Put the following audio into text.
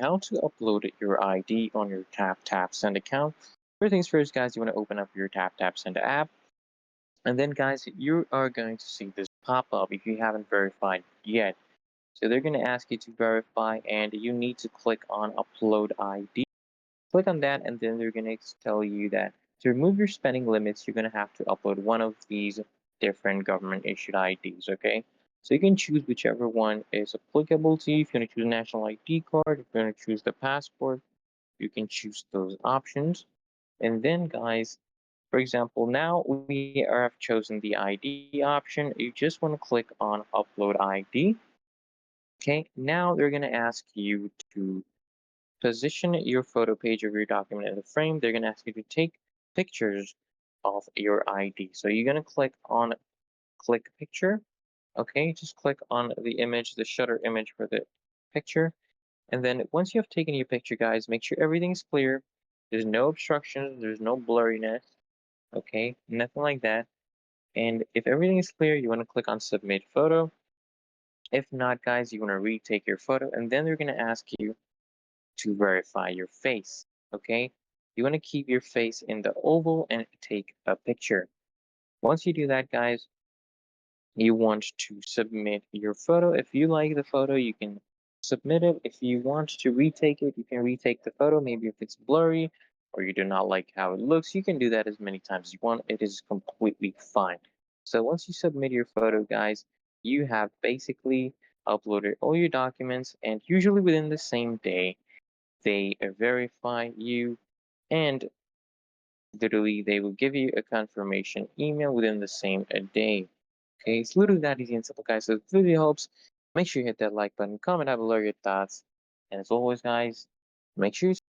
how to upload your ID on your Taptap Send account. First things first, guys, you want to open up your Taptap Send app. And then, guys, you are going to see this pop up if you haven't verified yet. So they're going to ask you to verify, and you need to click on Upload ID. Click on that, and then they're going to tell you that to remove your spending limits, you're going to have to upload one of these different government issued IDs, okay? So you can choose whichever one is applicable to you. If you want to choose a national ID card, if you want to choose the passport, you can choose those options. And then, guys, for example, now we have chosen the ID option. You just want to click on Upload ID. Okay, now they're going to ask you to position your photo page of your document in the frame. They're going to ask you to take pictures of your ID. So you're going to click on Click Picture. Okay, just click on the image, the shutter image for the picture. And then once you have taken your picture, guys, make sure everything's clear. There's no obstructions, there's no blurriness. Okay, nothing like that. And if everything is clear, you want to click on Submit Photo. If not, guys, you want to retake your photo, and then they're going to ask you to verify your face. Okay, you want to keep your face in the oval and take a picture. Once you do that, guys, you want to submit your photo. If you like the photo, you can submit it. If you want to retake it, you can retake the photo. Maybe if it's blurry or you do not like how it looks, you can do that as many times as you want. It is completely fine. So once you submit your photo, guys, you have basically uploaded all your documents, and usually within the same day, they verify you, and literally they will give you a confirmation email within the same day. Okay, it's literally that easy and simple, guys. So if the video helps, make sure you hit that like button, comment down below your thoughts, and as always, guys, make sure you